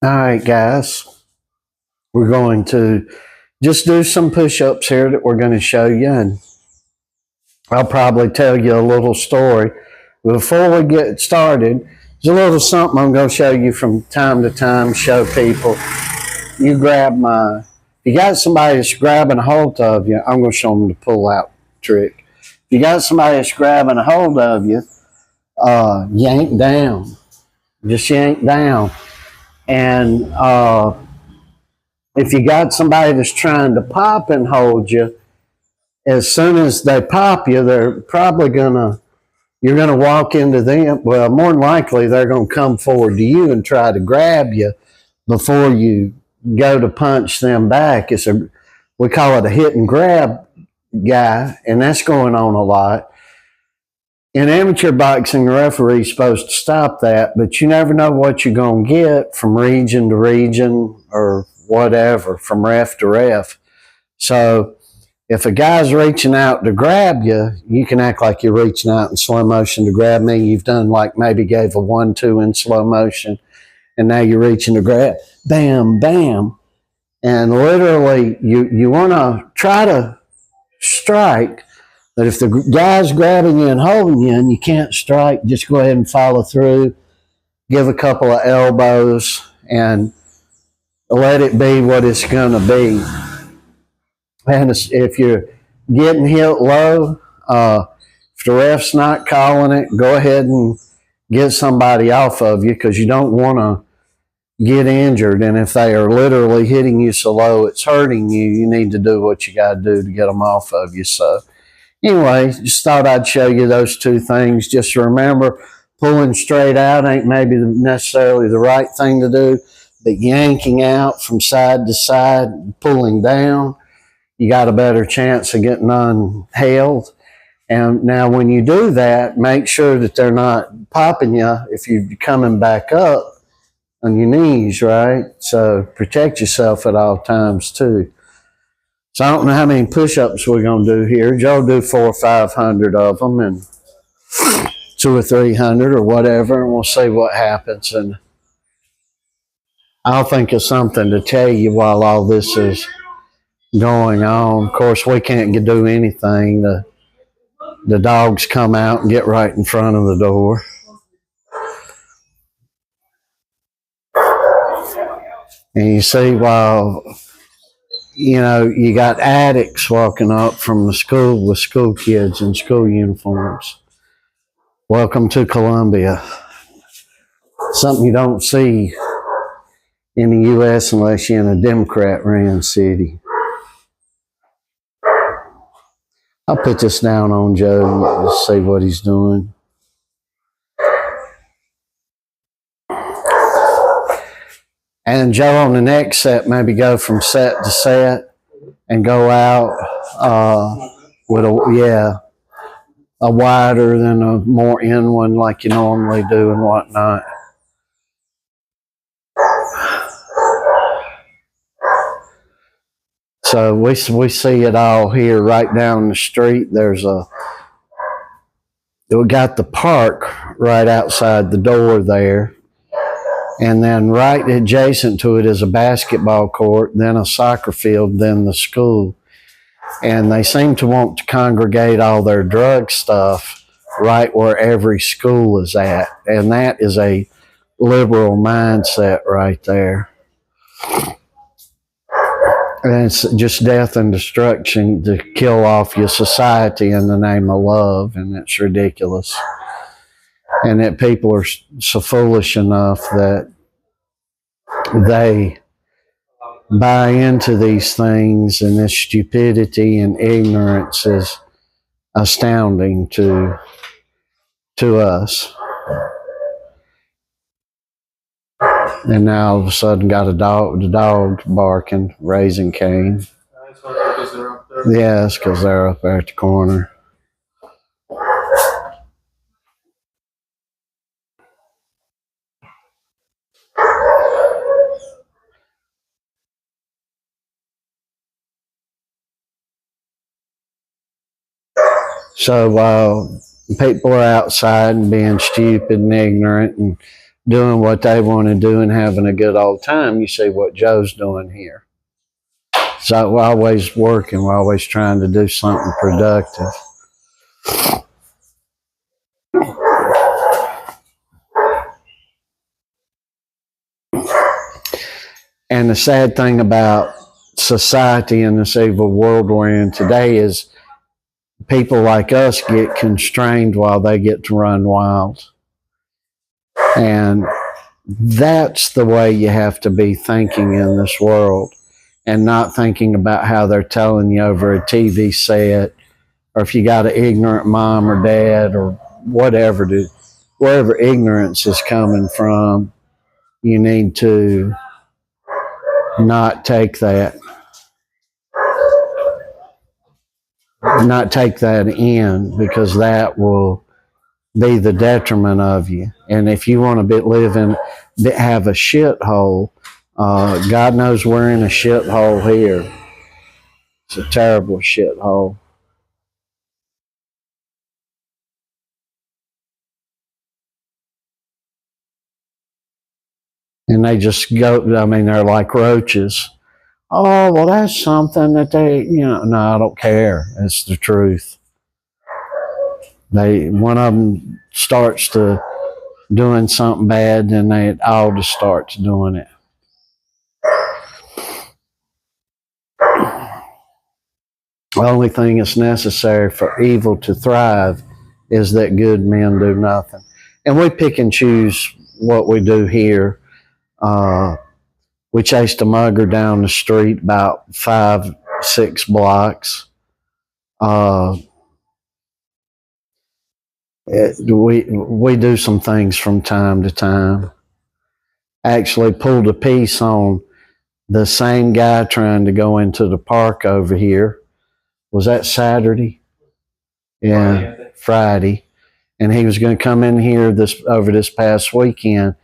All right, guys, we're going to just do some push-ups here that we're going to show you, and I'll probably tell you a little story. Before we get started, there's a little something I'm going to show you from time to time, show people. You grab if you got somebody that's grabbing a hold of you, I'm going to show them the pull-out trick. If you got somebody that's grabbing a hold of you, yank down. Just yank down. And if you got somebody that's trying to pop and hold you, as soon as they pop you, they're probably you're gonna walk into them. Well, more than likely, they're gonna come forward to you and try to grab you before you go to punch them back. We call it a hit and grab guy, and that's going on a lot. In amateur boxing, the referee's supposed to stop that, but you never know what you're going to get from region to region or whatever, from ref to ref. So if a guy's reaching out to grab you, you can act like you're reaching out in slow motion to grab me. You've done like maybe gave a 1-2 in slow motion, and now you're reaching to grab. Bam, bam. And literally, you want to try to strike. But if the guy's grabbing you and holding you and you can't strike, just go ahead and follow through, give a couple of elbows, and let it be what it's going to be. And if you're getting hit low, if the ref's not calling it, go ahead and get somebody off of you, because you don't want to get injured. And if they are literally hitting you so low it's hurting you, you need to do what you got to do to get them off of you. So anyway, just thought I'd show you those two things. Just remember, pulling straight out ain't maybe necessarily the right thing to do, but yanking out from side to side, pulling down, you got a better chance of getting unheld. And now when you do that, make sure that they're not popping you if you're coming back up on your knees, right? So protect yourself at all times too. So I don't know how many push-ups we're going to do here. Joe do 400 or 500 of them, and 200 or 300 or whatever, and we'll see what happens. And I'll think of something to tell you while all this is going on. Of course, we can't do anything. The dogs come out and get right in front of the door. And you see, while you got addicts walking up from the school with school kids in school uniforms. Welcome to Columbia. Something you don't see in the U.S. unless you're in a Democrat-ran city. I'll put this down on Joe and see what he's doing. And Joe, on the next set, maybe go from set to set and go out with a wider than a more in one like you normally do and whatnot. So we see it all here right down the street. We got the park right outside the door there. And then right adjacent to it is a basketball court, then a soccer field, then the school. And they seem to want to congregate all their drug stuff right where every school is at. And that is a liberal mindset right there. And it's just death and destruction to kill off your society in the name of love, and it's ridiculous. And that people are so foolish enough that they buy into these things, and this stupidity and ignorance is astounding to us. And now all of a sudden got the dog barking, raising Cain. Yes, because they're up there at the corner. So while people are outside and being stupid and ignorant and doing what they want to do and having a good old time, you see what Joe's doing here. So we're always working, we're always trying to do something productive. And the sad thing about society and this evil world we're in today is people like us get constrained while they get to run wild. And that's the way you have to be thinking in this world, and not thinking about how they're telling you over a TV set, or if you got an ignorant mom or dad or whatever, wherever ignorance is coming from, you need to not take that in, because that will be the detriment of you. And if you want to have a shithole, God knows we're in a shithole here. It's a terrible shithole. And they just go, they're like roaches. Oh, well, that's something that no, I don't care. It's the truth. One of them starts to doing something bad, then they all just starts doing it. The only thing that's necessary for evil to thrive is that good men do nothing. And we pick and choose what we do here. We chased a mugger down the street about 5-6 blocks. We do some things from time to time. Actually pulled a piece on the same guy trying to go into the park over here. Was that Saturday? Yeah, Friday. And he was going to come in here over this past weekend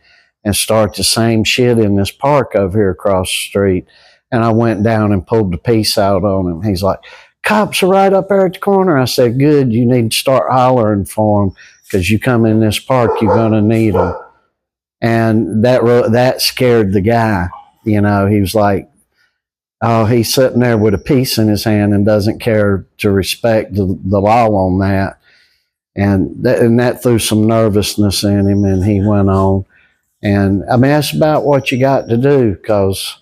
and start the same shit in this park over here across the street. And I went down and pulled the piece out on him. He's like, cops are right up there at the corner. I said, good, you need to start hollering for them, because you come in this park, you're going to need them. And that scared the guy. He was like, oh, he's sitting there with a piece in his hand and doesn't care to respect the law on that. And that threw some nervousness in him, and he went on. And that's about what you got to do, because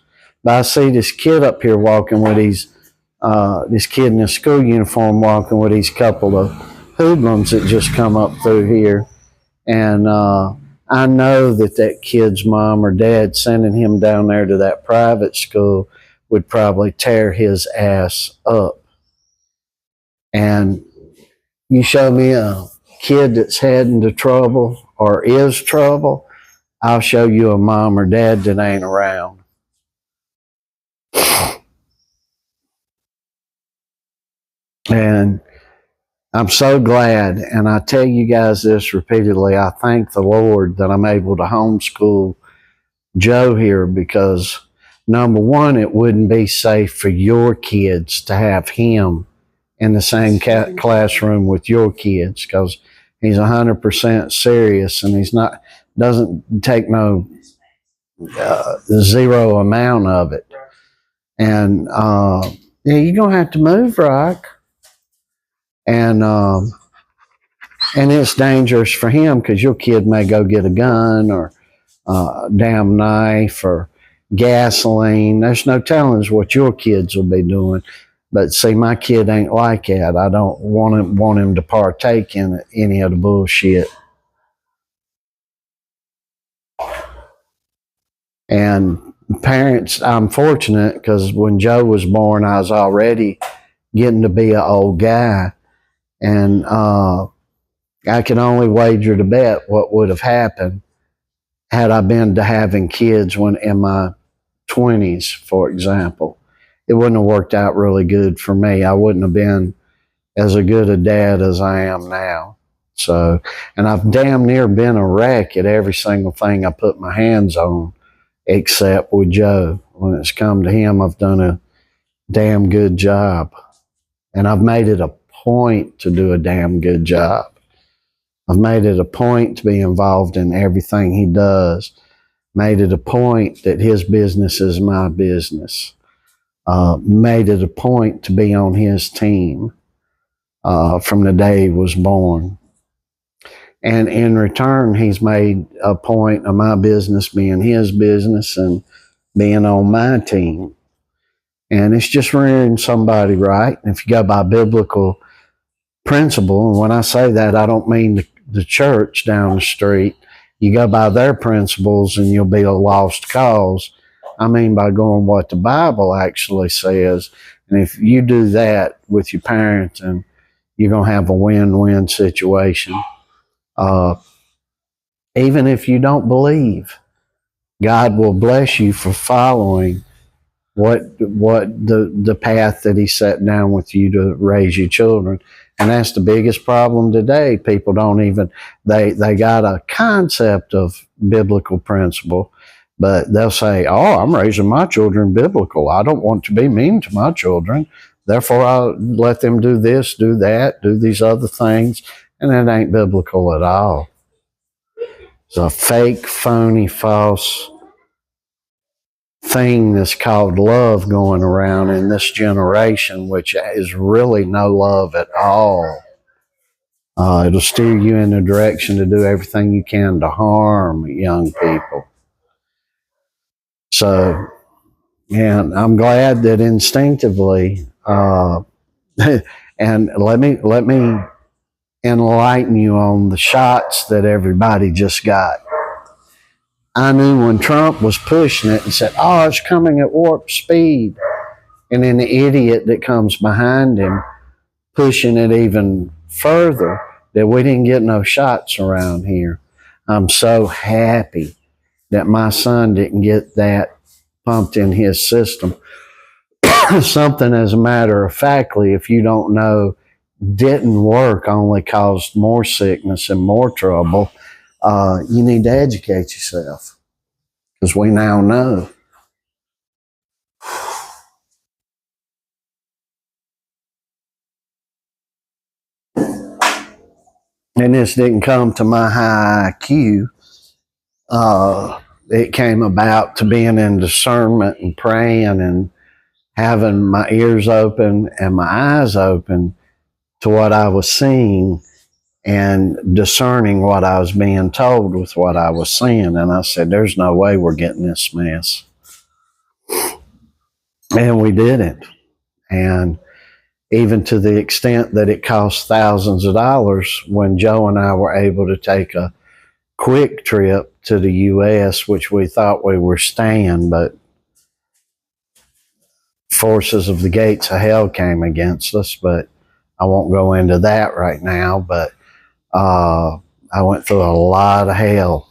I see this kid up here walking with this kid in a school uniform walking with these couple of hoodlums that just come up through here. And I know that kid's mom or dad sending him down there to that private school would probably tear his ass up. And you show me a kid that's heading to trouble or is trouble, I'll show you a mom or dad that ain't around. And I'm so glad, and I tell you guys this repeatedly, I thank the Lord that I'm able to homeschool Joe here, because number one, it wouldn't be safe for your kids to have him in the same classroom with your kids, because he's 100% serious, and doesn't take no zero amount of it. And you're gonna have to move, Rock. And it's dangerous for him, because your kid may go get a gun or a damn knife or gasoline. There's no telling what your kids will be doing. But see, my kid ain't like that. I don't want him to partake in any of the bullshit. And parents, I'm fortunate, because when Joe was born, I was already getting to be an old guy. And I can only wager to bet what would have happened had I been to having kids when in my 20s, for example. It wouldn't have worked out really good for me. I wouldn't have been as a good a dad as I am now. So, and I've damn near been a wreck at every single thing I put my hands on, except with Joe. When it's come to him, I've done a damn good job. And I've made it a point to do a damn good job. I've made it a point to be involved in everything he does. Made it a point that his business is my business. Made it a point to be on his team from the day he was born. And in return, he's made a point of my business being his business and being on my team. And it's just rearing somebody right. And if you go by biblical principle, and when I say that, I don't mean the church down the street. You go by their principles and you'll be a lost cause. I mean by going what the Bible actually says. And if you do that with your parents, and you're going to have a win-win situation. Even if you don't believe, God will bless you for following what the path that he set down with you to raise your children. And that's the biggest problem today. People don't even, they got a concept of biblical principle, but they'll say, oh, I'm raising my children biblical. I don't want to be mean to my children. Therefore, I'll let them do this, do that, do these other things. And it ain't biblical at all. It's a fake, phony, false thing that's called love going around in this generation, which is really no love at all. It'll steer you in a direction to do everything you can to harm young people. So, and I'm glad that instinctively, and let me enlighten you on the shots that everybody just got. I knew when Trump was pushing it and said, oh, it's coming at warp speed. And then the idiot that comes behind him pushing it even further, that we didn't get no shots around here. I'm so happy that my son didn't get that pumped in his system. Something, as a matter of factly, if you don't know, didn't work, only caused more sickness and more trouble. You need to educate yourself, because we now know. And this didn't come to my high IQ. It came about to being in discernment and praying and having my ears open and my eyes open to what I was seeing and discerning what I was being told with what I was seeing. And I said, there's no way we're getting this mess. And we didn't. And even to the extent that it cost thousands of dollars when Joe and I were able to take a quick trip to the U.S., which we thought we were staying, but forces of the gates of hell came against us. But I won't go into that right now. But I went through a lot of hell.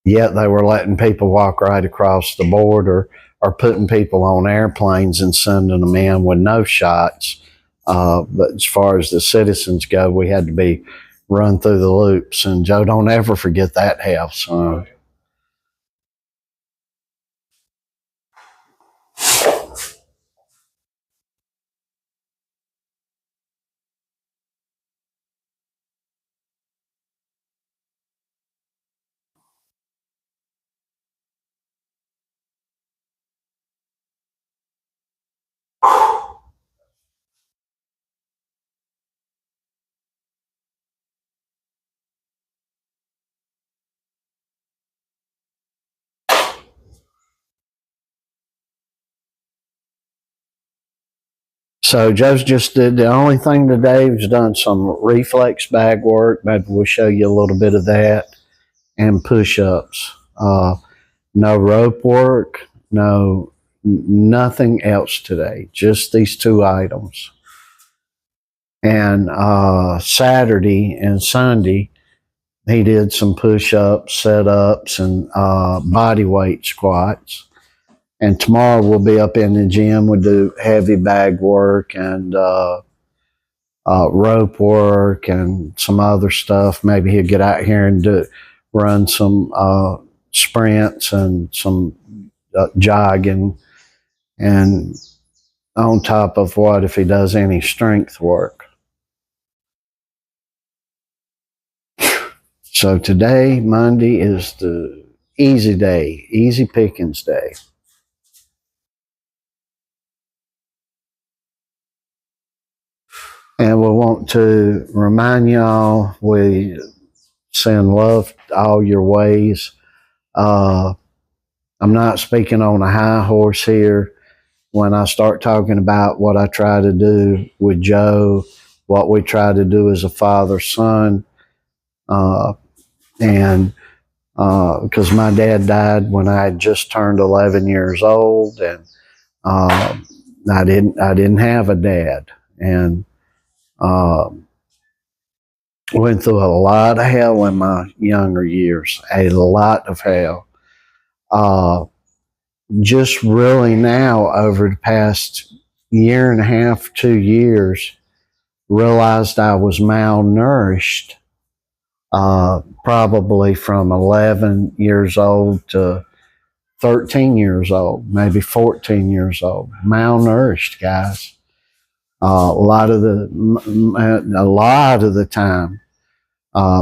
Yet they were letting people walk right across the border, or putting people on airplanes and sending them in with no shots. But as far as the citizens go, we had to be run through the loops. And Joe, don't ever forget that hell, son. So Joe's just did the only thing today. He's done some reflex bag work. Maybe we'll show you a little bit of that, and push-ups. No rope work, nothing else today. Just these two items. And Saturday and Sunday, he did some push-ups, set-ups, and body weight squats. And tomorrow we'll be up in the gym. We'll do heavy bag work and rope work and some other stuff. Maybe he'll get out here and run some sprints and some jogging. And on top of what, if he does any strength work. So today, Monday, is the easy day, easy pickings day. And we want to remind y'all, we send love all your ways. I'm not speaking on a high horse here when I start talking about what I try to do with Joe, what we try to do as a father-son. And because my dad died when I had just turned 11 years old, and I didn't have a dad, and went through a lot of hell in my younger years, a lot of hell. Just really now, over the past year and a half, 2 years, realized I was malnourished, probably from 11 years old to 13 years old, maybe 14 years old. Malnourished, guys. A lot of the time,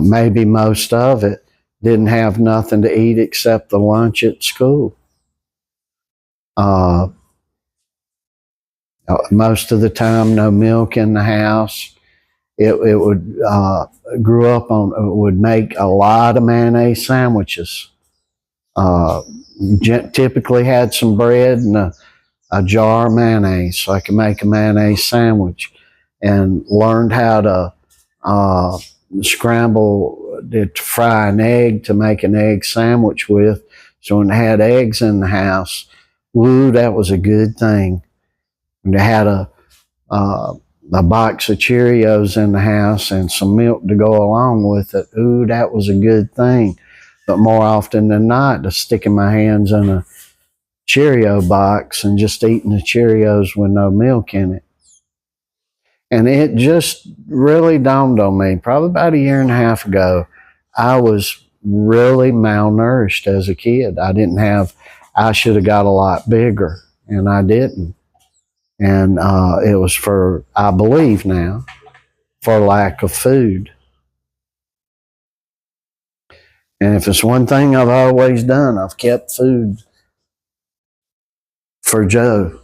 maybe most of it, didn't have nothing to eat except the lunch at school. Most of the time, no milk in the house. It would grew up on, would make a lot of mayonnaise sandwiches. Typically had some bread and a jar of mayonnaise, so I could make a mayonnaise sandwich, and learned how to to fry an egg to make an egg sandwich with. So when I had eggs in the house, woo, that was a good thing. When I had a box of Cheerios in the house and some milk to go along with it, ooh, that was a good thing. But more often than not, just sticking my hands in a Cheerio box and just eating the Cheerios with no milk in it. And it just really dawned on me, probably about a year and a half ago, I was really malnourished as a kid. I should have got a lot bigger, and I didn't. And it was I believe now, for lack of food. And if it's one thing I've always done, I've kept food for Joe,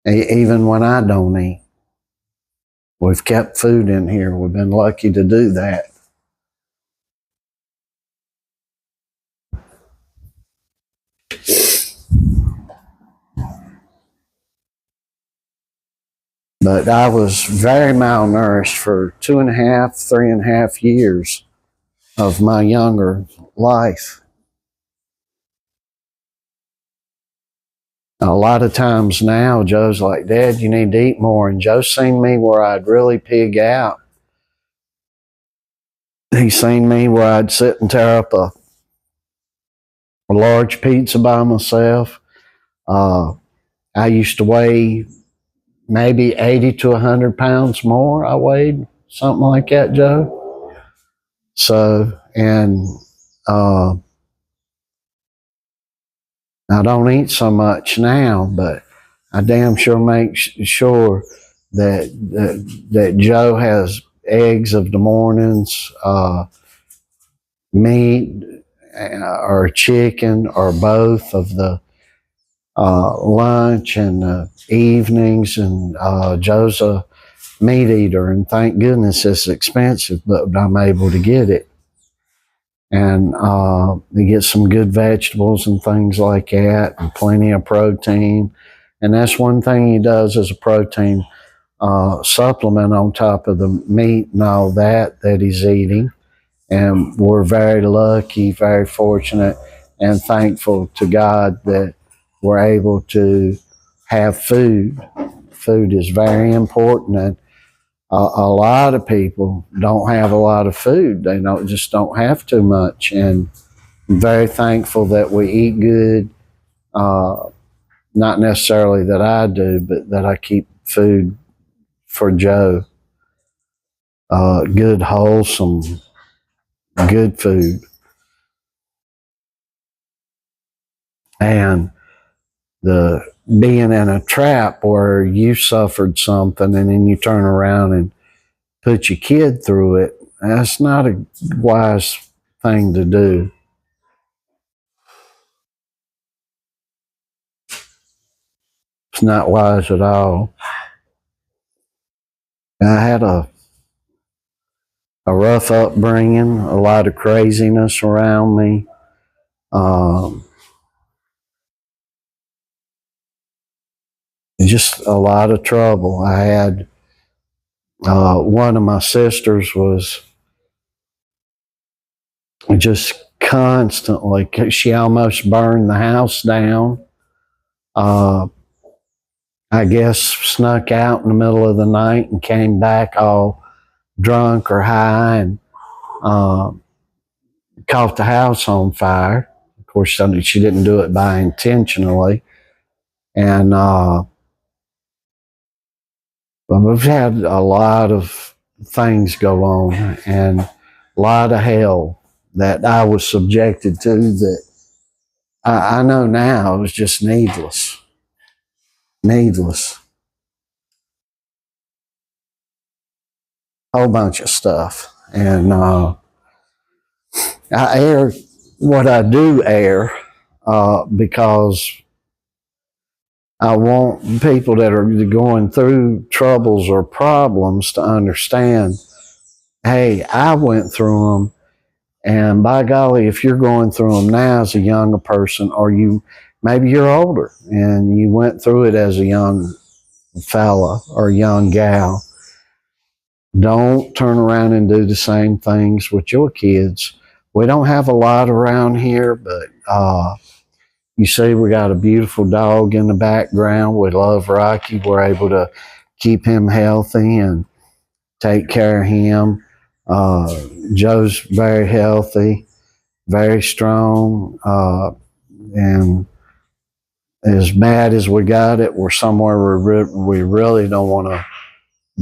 even when I don't eat. We've kept food in here. We've been lucky to do that. But I was very malnourished for 2.5, 3.5 years of my younger life. A lot of times now, Joe's like, Dad, you need to eat more. And Joe's seen me where I'd really pig out. He's seen me where I'd sit and tear up a large pizza by myself. I used to weigh maybe 80 to 100 pounds more. I weighed something like that, Joe. So, and I don't eat so much now, but I damn sure make sure that Joe has eggs of the mornings, meat or chicken or both of the lunch and the evenings. And Joe's a meat eater, and thank goodness it's expensive, but I'm able to get it. And you get some good vegetables and things like that, and plenty of protein. And that's one thing he does as a protein supplement on top of the meat and all that he's eating. And we're very lucky, very fortunate, and thankful to God that we're able to have food. Food is very important, and a lot of people don't have a lot of food. They just don't have too much, and I'm very thankful that we eat good. Not necessarily that I do, but that I keep food for Joe. Good, wholesome, good food. And the being in a trap where you suffered something and then you turn around and put your kid through it, That's not a wise thing to do. It's not wise at all. I had a rough upbringing, a lot of craziness around me. Um, just a lot of trouble. I had one of my sisters was just constantly, she almost burned the house down. Uh, I guess snuck out in the middle of the night and came back all drunk or high and uh, caught the house on fire. Of course, she didn't do it by intentionally. And we've had a lot of things go on and a lot of hell that I was subjected to that I know now it was just needless. Needless. Whole bunch of stuff. And I air what I do air because I want people that are going through troubles or problems to understand, hey, I went through them. And by golly, if you're going through them now as a younger person, or maybe you're older and you went through it as a young fella or young gal, don't turn around and do the same things with your kids. We don't have a lot around here, but you see we got a beautiful dog in the background. We love Rocky. We're able to keep him healthy and take care of him. Joe's very healthy, very strong, and as bad as we got it, we're somewhere we really don't want to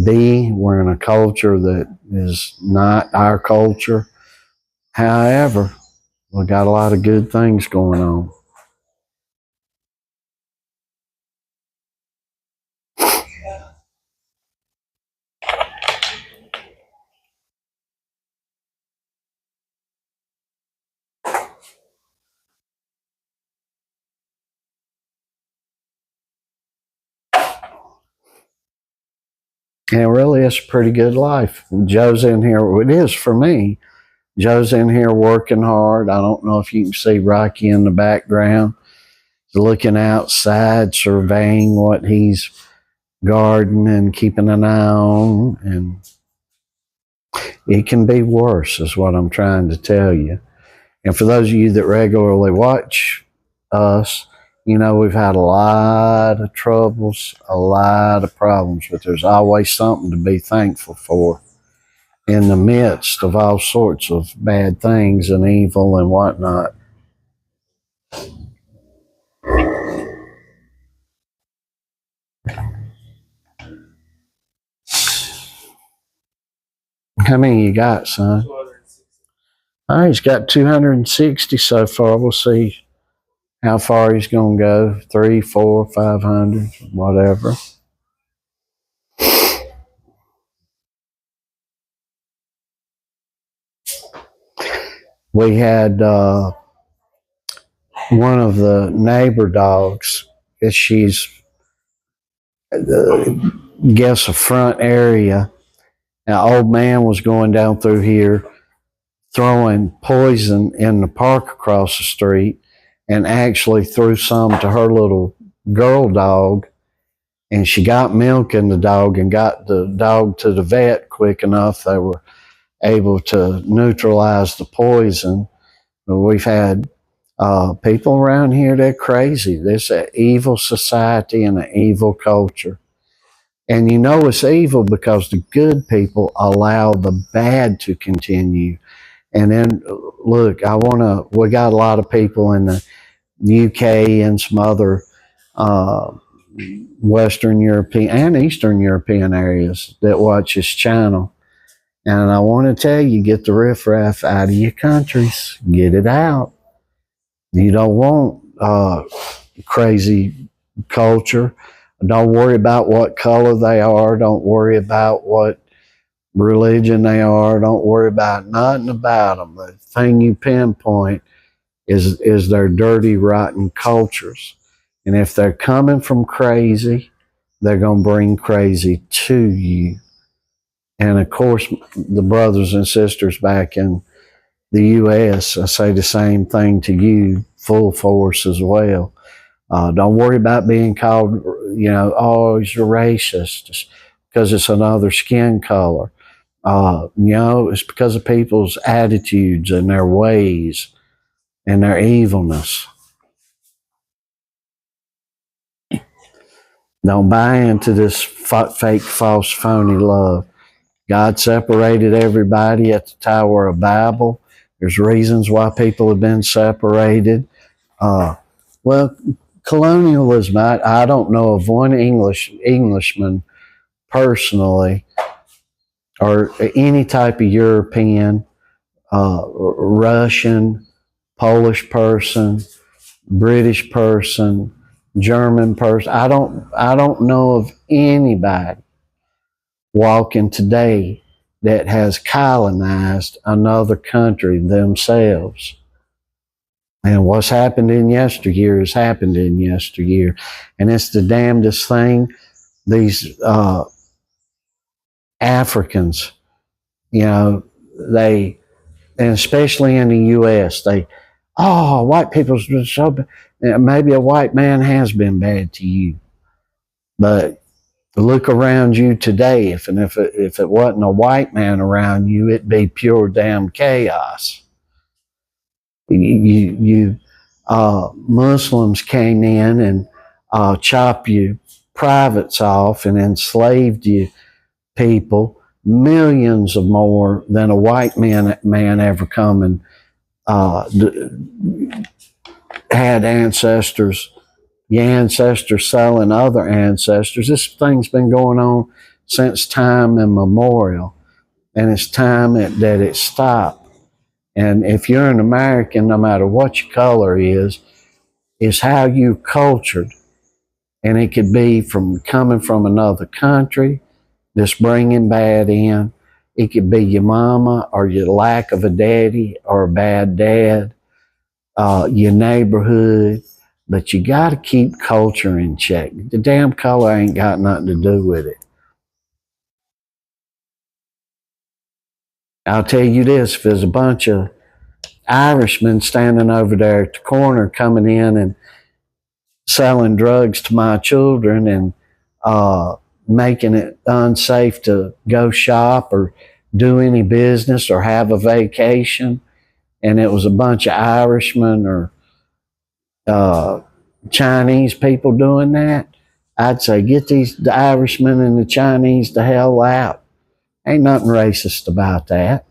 be. We're in a culture that is not our culture. However, we got a lot of good things going on. And it really is a pretty good life. Joe's in here. It is for me. Joe's in here working hard. I don't know if you can see Rocky in the background, looking outside, surveying what he's gardening, keeping an eye on. And it can be worse, is what I'm trying to tell you. And for those of you that regularly watch us, you know we've had a lot of troubles, a lot of problems, but there's always something to be thankful for in the midst of all sorts of bad things and evil and whatnot. How many you got, son? All right, he's got 260 so far. We'll see how far he's going to go. 3, 4, 500, whatever. We had one of the neighbor dogs. She's, guess, a front area. An old man was going down through here throwing poison in the park across the street and actually threw some to her little girl dog. And she got milk in the dog and got the dog to the vet quick enough. They were able to neutralize the poison. But we've had people around here, they're crazy. There's an evil society and an evil culture. And you know it's evil because the good people allow the bad to continue. And then, look, we got a lot of people in the UK and some other Western European and Eastern European areas that watch this channel. And I want to tell you, get the riffraff out of your countries. Get it out. You don't want crazy culture. Don't worry about what color they are. Don't worry about what religion they are. Don't worry about nothing about them. The thing you pinpoint is their dirty, rotten cultures. And if they're coming from crazy, they're going to bring crazy to you. And of course, the brothers and sisters back in the U.S., I say the same thing to you, full force as well. Don't worry about being called, oh, you're racist just because it's another skin color. It's because of people's attitudes and their ways and their evilness. Don't buy into this fake, false, phony love. God separated everybody at the Tower of Babel. There's reasons why people have been separated. Well, colonialism, I don't know of one Englishman personally or any type of European, Russian, Polish person, British person, German person. I don't know of anybody walking today that has colonized another country themselves. And what's happened in yesteryear has happened in yesteryear. And it's the damnedest thing. These Africans, they, and especially in the U.S., white people's so bad. Maybe a white man has been bad to you. But look around you today. If it wasn't a white man around you, it'd be pure damn chaos. Muslims came in and chopped you privates off and enslaved you people, millions of more than a white man ever come and had ancestors. Your ancestors selling other ancestors. This thing's been going on since time immemorial, and it's time that it stopped. And if you're an American, no matter what your color is how you're cultured. And it could be from coming from another country, just bringing bad in. It could be your mama or your lack of a daddy or a bad dad, your neighborhood. But you got to keep culture in check. The damn color ain't got nothing to do with it. I'll tell you this, if there's a bunch of Irishmen standing over there at the corner coming in and selling drugs to my children and making it unsafe to go shop or do any business or have a vacation, and it was a bunch of Irishmen or Chinese people doing that, I'd say get the Irishmen and the Chinese the hell out. Ain't nothing racist about that.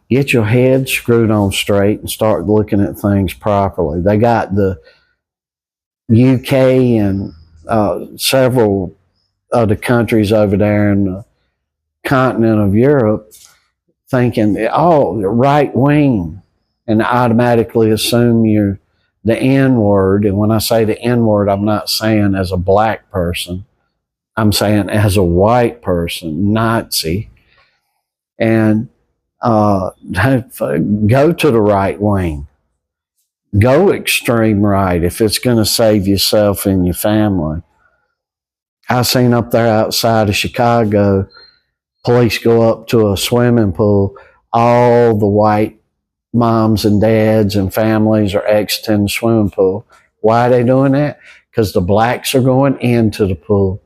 Get your head screwed on straight and start looking at things properly. They got the UK and several other countries over there in the continent of Europe thinking, right wing, and automatically assume you're the N-word. And when I say the N-word, I'm not saying as a black person. I'm saying as a white person, Nazi. And go to the right wing. Go extreme right if it's going to save yourself and your family. I seen up there outside of Chicago, police go up to a swimming pool. All the white moms and dads and families are exiting the swimming pool. Why are they doing that? Because the blacks are going into the pool.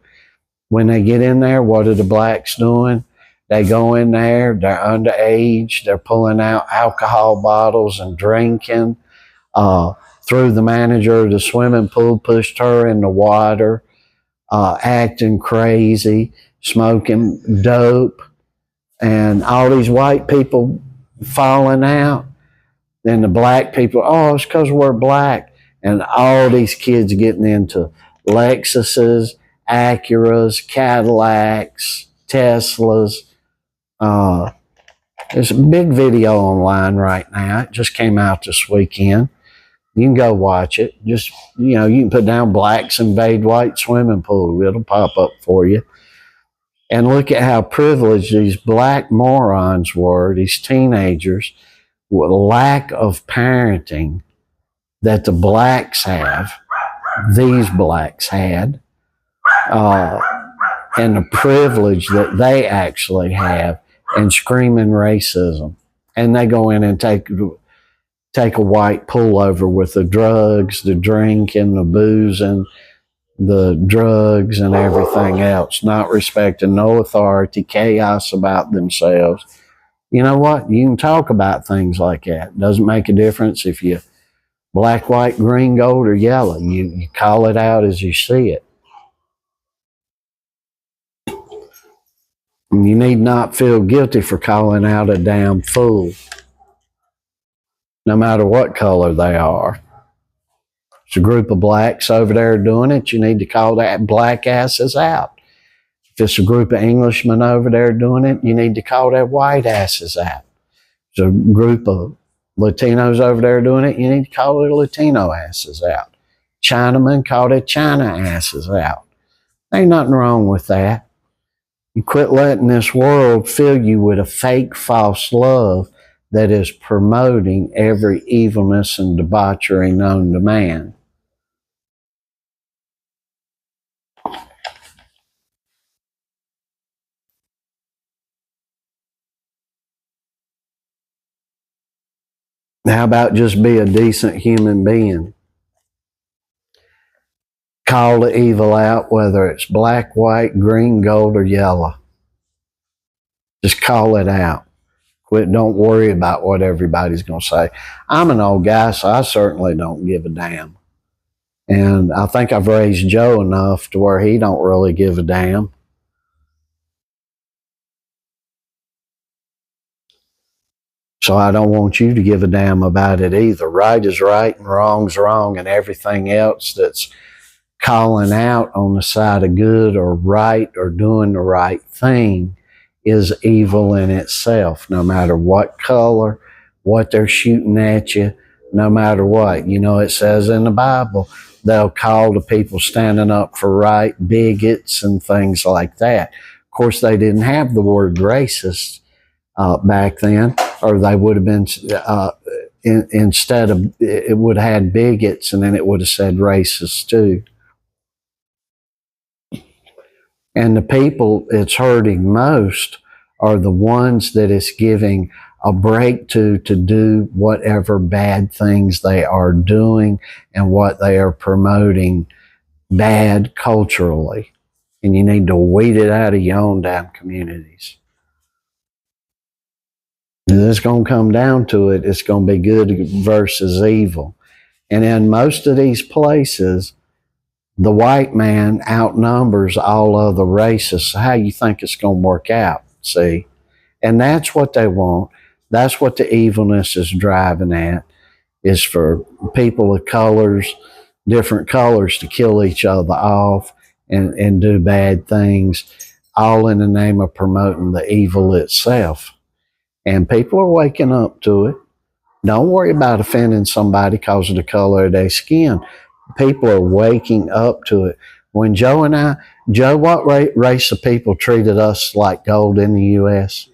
When they get in there, what are the blacks doing? They go in there, they're underage, they're pulling out alcohol bottles and drinking. Threw the manager of the swimming pool, pushed her in the water, acting crazy, smoking dope, and all these white people falling out. Then the black people, it's because we're black. And all these kids getting into Lexuses, Acuras, Cadillacs, Teslas. There's a big video online right now. It just came out this weekend. You can go watch it. Just, you can put down blacks invade white swimming pool. It'll pop up for you. And look at how privileged these black morons were, these teenagers, with lack of parenting that the blacks have, these blacks had, and the privilege that they actually have, and screaming racism. And they go in and take a white pullover with the drugs, the drink, and the booze, and the drugs and everything else, not respecting no authority, chaos about themselves. You know what? You can talk about things like that. It doesn't make a difference if you black, white, green, gold, or yellow. You call it out as you see it. And you need not feel guilty for calling out a damn fool, no matter what color they are. It's a group of blacks over there doing it. You need to call that black asses out. If it's a group of Englishmen over there doing it, you need to call that white asses out. If it's a group of Latinos over there doing it, you need to call their Latino asses out. Chinamen, call their China asses out. Ain't nothing wrong with that. You quit letting this world fill you with a fake, false love that is promoting every evilness and debauchery known to man. How about just be a decent human being? Call the evil out, whether it's black, white, green, gold, or yellow. Just call it out. Quit. Don't worry about what everybody's going to say. I'm an old guy, so I certainly don't give a damn. And I think I've raised Joe enough to where he don't really give a damn. So I don't want you to give a damn about it either. Right is right and wrong's wrong, and everything else that's calling out on the side of good or right or doing the right thing is evil in itself, no matter what color, what they're shooting at you, no matter what. You know, it says in the Bible, they'll call the people standing up for right bigots and things like that. Of course, they didn't have the word racist back then, or they would have been, instead of, it would have had bigots, and then it would have said racist too. And the people it's hurting most are the ones that it's giving a break to do whatever bad things they are doing and what they are promoting bad culturally. And you need to weed it out of your own damn communities. And it's going to come down to it. It's going to be good versus evil. And in most of these places, the white man outnumbers all other races. So how you think it's going to work out? See? And that's what they want. That's what the evilness is driving at, is for people of colors, different colors, to kill each other off and do bad things, all in the name of promoting the evil itself. And people are waking up to it. Don't worry about offending somebody because of the color of their skin. People are waking up to it. When Joe, what race of people treated us like gold in the U.S.?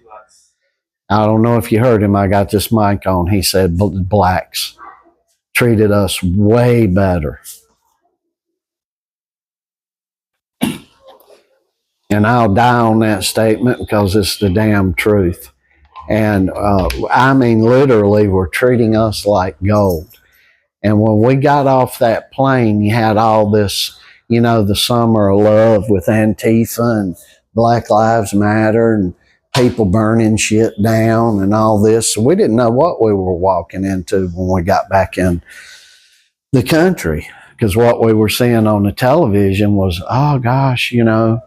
I don't know if you heard him. I got this mic on. He said blacks treated us way better. And I'll die on that statement because it's the damn truth. And I mean, literally, we're treating us like gold. And when we got off that plane, you had all this, you know, the summer of love with Antifa and Black Lives Matter and people burning shit down and all this. So we didn't know what we were walking into when we got back in the country, because what we were seeing on the television was, oh gosh, you know,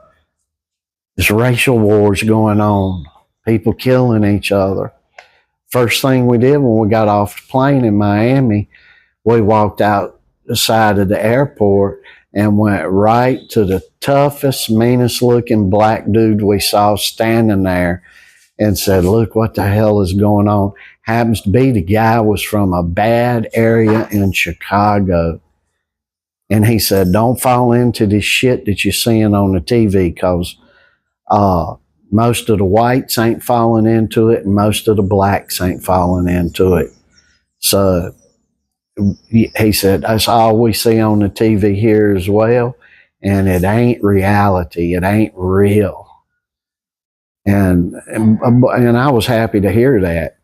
there's racial wars going on, people killing each other. First thing we did when we got off the plane in Miami, we walked out the side of the airport and went right to the toughest, meanest looking black dude we saw standing there and said, look what the hell is going on. Happens to be the guy was from a bad area in Chicago. And he said, don't fall into this shit that you're seeing on the TV, because Most of the whites ain't falling into it, and most of the blacks ain't falling into it. So he said, that's all we see on the TV here as well, and it ain't reality. It ain't real. And I was happy to hear that.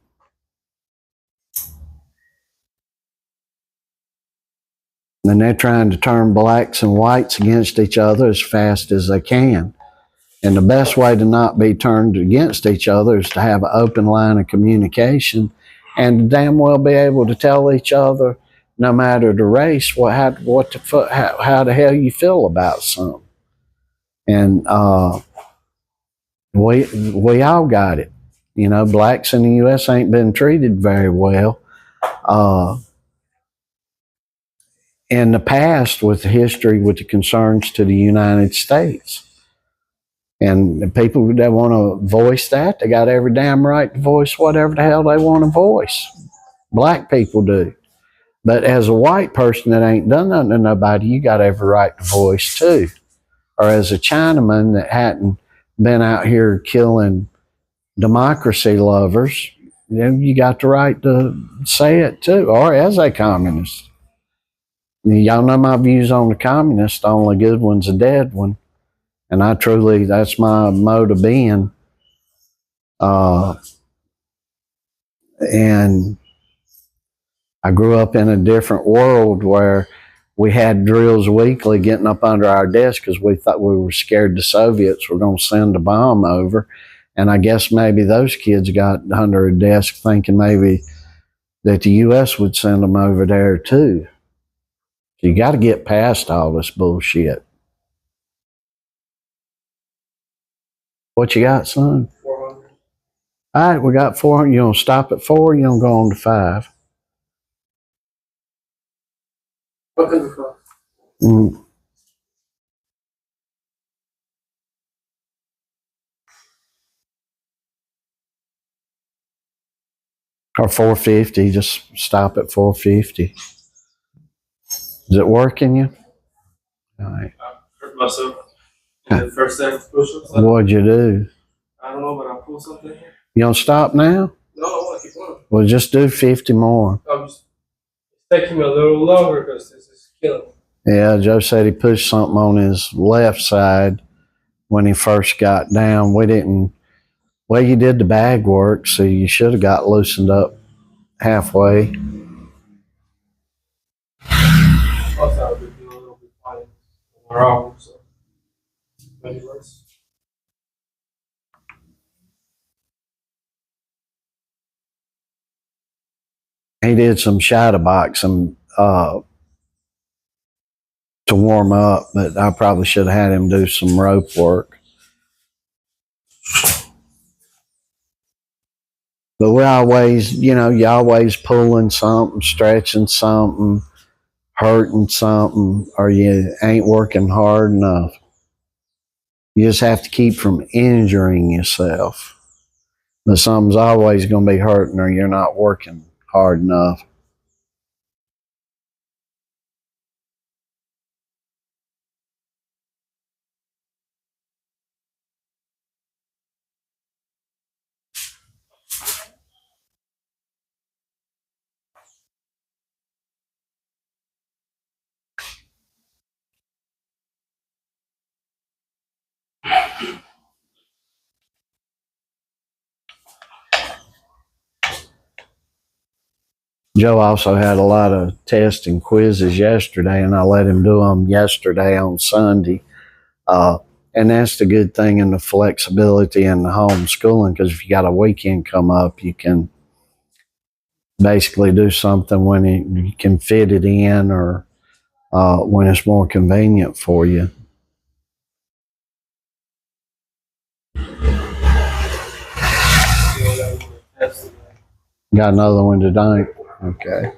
And they're trying to turn blacks and whites against each other as fast as they can. And the best way to not be turned against each other is to have an open line of communication and to damn well be able to tell each other, no matter the race, how the hell you feel about something. And we all got it. You know, blacks in the U.S. ain't been treated very well. In the past, with the history, with the concerns to the United States. And the people that want to voice that, they got every damn right to voice whatever the hell they want to voice. Black people do. But as a white person that ain't done nothing to nobody, you got every right to voice too. Or as a Chinaman that hadn't been out here killing democracy lovers, you got the right to say it too. Or as a communist. Y'all know my views on the communists. The only good one's a dead one. And that's my mode of being. And I grew up in a different world where we had drills weekly getting up under our desk because we thought we were scared the Soviets were going to send a bomb over. And I guess maybe those kids got under a desk thinking maybe that the U.S. would send them over there too. So you got to get past all this bullshit. What you got, son? 400. All right, we got 400. You going to stop at 4? You going to go on to 5? Mm. Or 450. Just stop at 450. Is it working you? All right. I hurt myself. The first set of push-ups. What'd you do? I don't know, but I pulled something here. You gonna stop now? No, I want to keep going. Well, just do 50 more. It's taking me a little longer because this is killing me. Yeah, Joe said he pushed something on his left side when he first got down. Well, you did the bag work, so you should have got loosened up halfway. Plus, I've been doing a little bit fine around, so anyways. He did some shadow boxing to warm up, but I probably should have had him do some rope work. But we always, you always pulling something, stretching something, hurting something, or you ain't working hard enough. You just have to keep from injuring yourself. But something's always going to be hurting or you're not working hard enough. Joe also had a lot of tests and quizzes yesterday, and I let him do them yesterday on Sunday. And that's the good thing in the flexibility and the homeschooling, because if you got a weekend come up, you can basically do something when you can fit it in or when it's more convenient for you. Got another one tonight? Okay.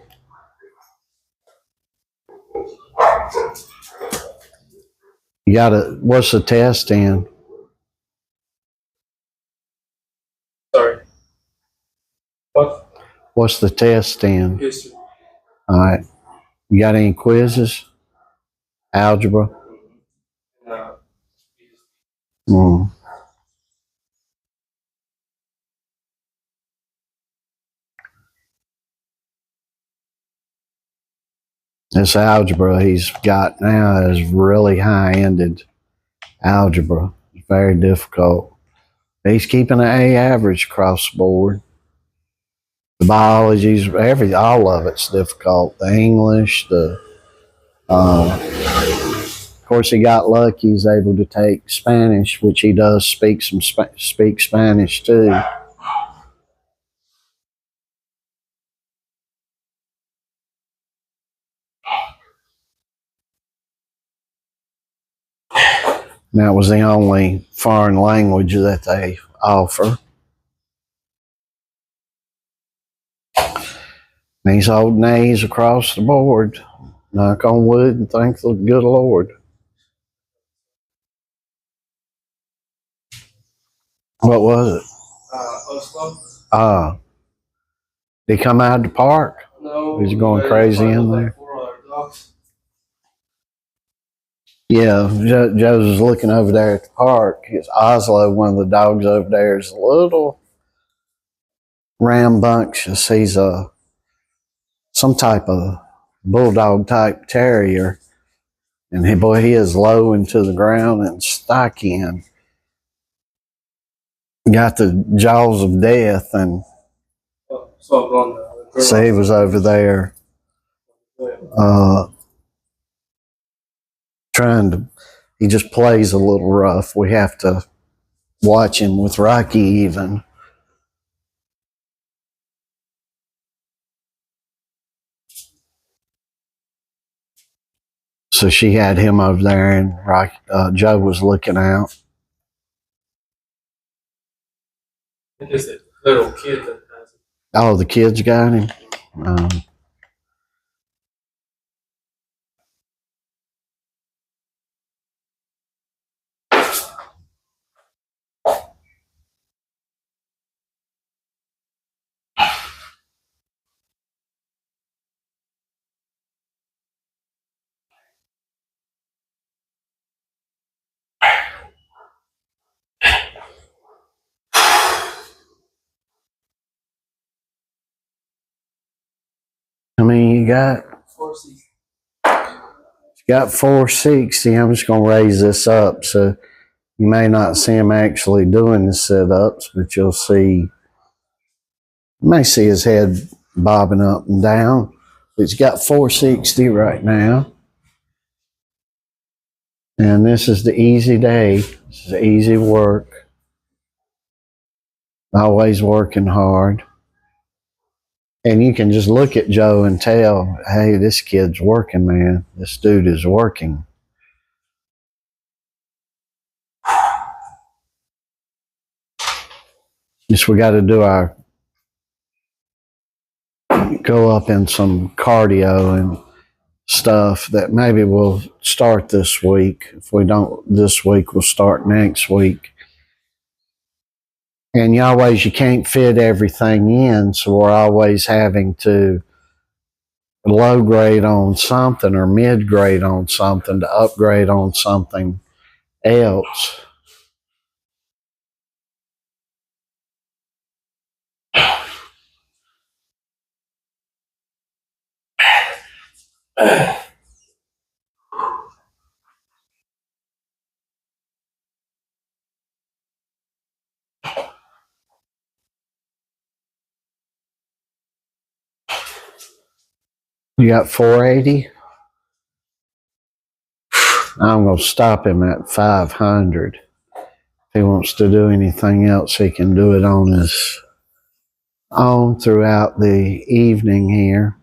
What's the test in? Sorry. What? What's the test in? History. All right. You got any quizzes? Algebra? No. Mm. This algebra he's got now is really high-ended algebra. It's very difficult. He's keeping an A average across the board. The biology's all of it's difficult. The English, of course, he got lucky. He's able to take Spanish, which he does speak speak Spanish too. And that was the only foreign language that they offer. And he's holding A's across the board. Knock on wood and thank the good Lord. What was it? Oslo. Did he come out of the park? No. He's going crazy in there. Yeah, Joe was looking over there at the park. It's Oslo, one of the dogs over there, is a little rambunctious. He's some type of bulldog type terrier. And he is low into the ground and stocky and got the jaws of death. And so he was over there he just plays a little rough. We have to watch him with Rocky even. So she had him over there, and Joe was looking out. It's a little kid that has it. Oh, the kids got him. I mean, you got 460. I'm just going to raise this up. So you may not see him actually doing the sit-ups, but you may see his head bobbing up and down. But he's got 460 right now. And this is the easy day. This is easy work. Always working hard. And you can just look at Joe and tell, hey, this kid's working, man. This dude is working. Just we got to go up in some cardio and stuff that maybe we'll start this week. If we don't this week, we'll start next week. And you can't fit everything in, so we're always having to low grade on something or mid grade on something to upgrade on something else. You got 480? I'm going to stop him at 500. If he wants to do anything else, he can do it on his own throughout the evening here.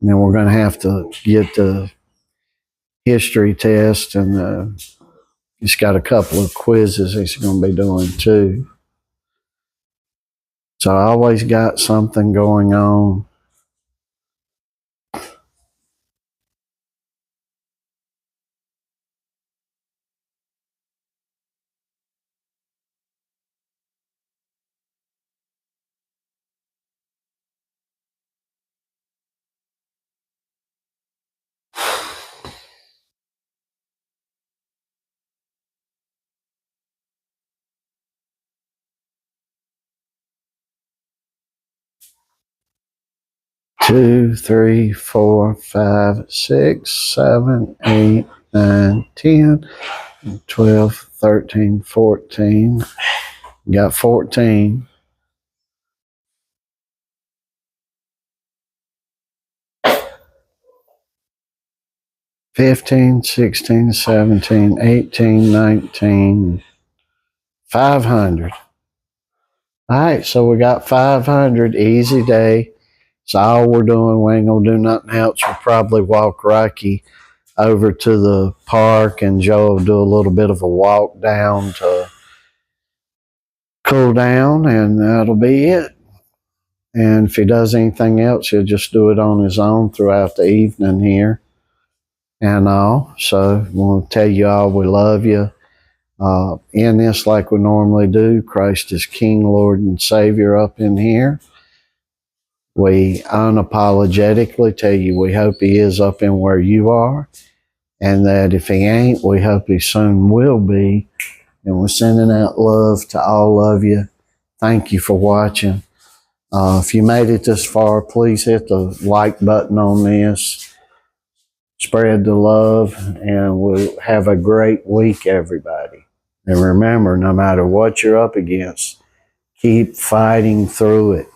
And then we're going to have to get the history test, and he's got a couple of quizzes he's going to be doing too. So I always got something going on. 2, 3, 4, 5, 6, 7, 8, 9, 10, 12, 13, 14. Got 14. 15, 16, 17, 18, 19, 500. All right, so we got 500. Easy day. It's all we're doing. We ain't going to do nothing else. We'll probably walk Rocky over to the park, and Joe will do a little bit of a walk down to cool down, and that'll be it. And if he does anything else, he'll just do it on his own throughout the evening here and all. So I want to tell you all we love you. In this, like we normally do, Christ is King, Lord, and Savior up in here. We unapologetically tell you we hope He is up in where you are, and that if He ain't, we hope He soon will be. And we're sending out love to all of you. Thank you for watching. If you made it this far, please hit the like button on this. Spread the love, and we'll have a great week, everybody. And remember, no matter what you're up against, keep fighting through it.